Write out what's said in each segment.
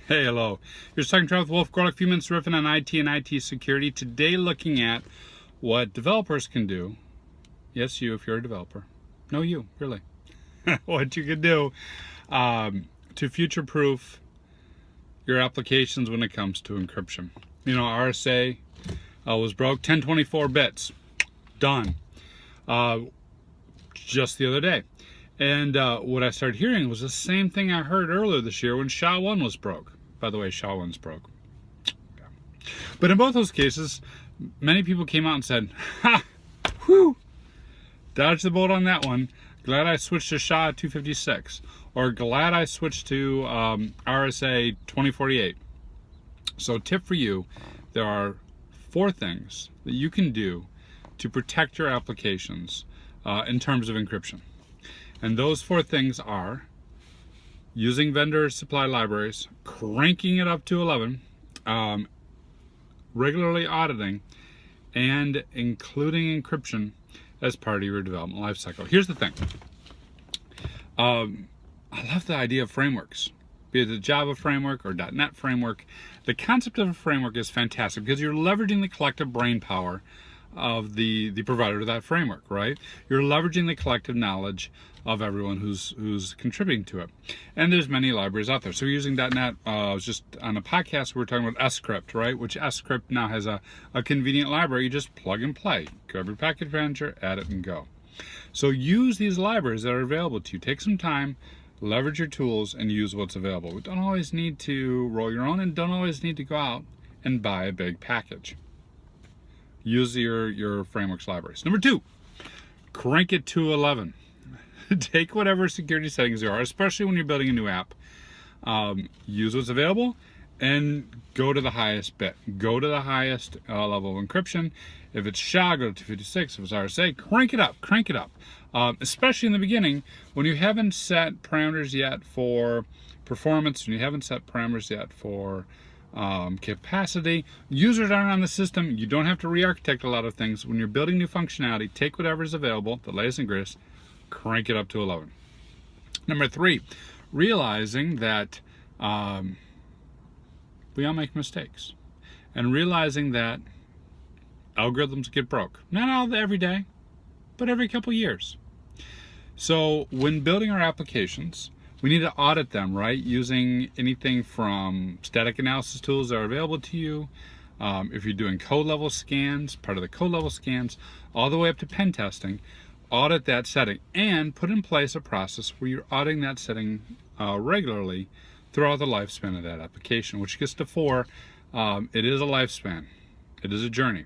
Hey, hello. Here's Talking Travel with Wolf Gorlick. A few minutes riffing on IT and IT security. Today looking at what developers can do. Yes, you, if you're a developer. No, you, really. What you can do to future-proof your applications when it comes to encryption. You know, RSA was broke, 1024 bits. Done. Just the other day. And what I started hearing was the same thing I heard earlier this year when SHA-1 was broke. By the way, SHA-1's broke. Yeah. But in both those cases, many people came out and said, ha, whew, dodged the bullet on that one. Glad I switched to SHA-256. Or glad I switched to RSA 2048. So tip for you, there are 4 things that you can do to protect your applications in terms of encryption. And those 4 things are using vendor supply libraries, cranking it up to 11, regularly auditing, and including encryption as part of your development lifecycle. Here's the thing. I love the idea of frameworks, be it the Java framework or .NET framework. The concept of a framework is fantastic because you're leveraging the collective brain power of the provider of that framework, right? You're leveraging the collective knowledge of everyone who's contributing to it. And there's many libraries out there. So using .NET, I was just on a podcast, we were talking about Scrypt, right? Which Scrypt now has a convenient library. You just plug and play. Grab your package manager, add it, and go. So use these libraries that are available to you. Take some time, leverage your tools, and use what's available. We don't always need to roll your own and don't always need to go out and buy a big package. Use your frameworks libraries. Number 2, crank it to 11. Take whatever security settings there are, especially when you're building a new app. Use what's available and go to the highest bit. Go to the highest level of encryption. If it's SHA, go to 256. If it's RSA, crank it up, crank it up. Especially in the beginning when you haven't set parameters yet for performance, and you haven't set parameters yet for capacity. Users aren't on the system. You don't have to re-architect a lot of things. When you're building new functionality, take whatever is available, the latest and greatest, crank it up to 11. Number 3, realizing that we all make mistakes, and realizing that algorithms get broke. Not all every day, but every couple years. So when building our applications, we need to audit them, right? Using anything from static analysis tools that are available to you. If you're doing code level scans, part of the code level scans, all the way up to pen testing, audit that setting and put in place a process where you're auditing that setting regularly throughout the lifespan of that application, which gets to 4. It is a lifespan. It is a journey.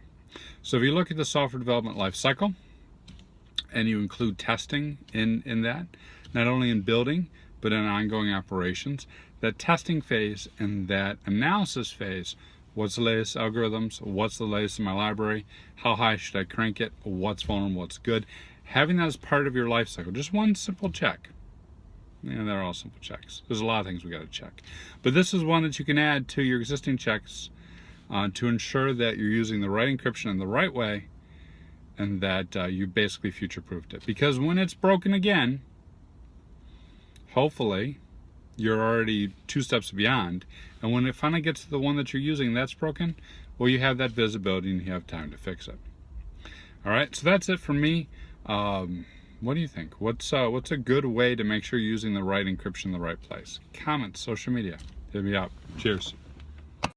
So if you look at the software development life cycle and you include testing in that, not only in building, but in ongoing operations, that testing phase and that analysis phase, what's the latest algorithms, what's the latest in my library, how high should I crank it, what's vulnerable, what's good, having that as part of your life cycle, just one simple check. And they're all simple checks. There's a lot of things we got to check. But this is one that you can add to your existing checks to ensure that you're using the right encryption in the right way and that you basically future-proofed it. Because when it's broken again, hopefully you're already 2 steps beyond, and when it finally gets to the one that you're using that's broken, well, you have that visibility and you have time to fix it. All right, so that's it for me. What do you think? What's a good way to make sure you're using the right encryption in the right place? Comments, social media, hit me up. Cheers.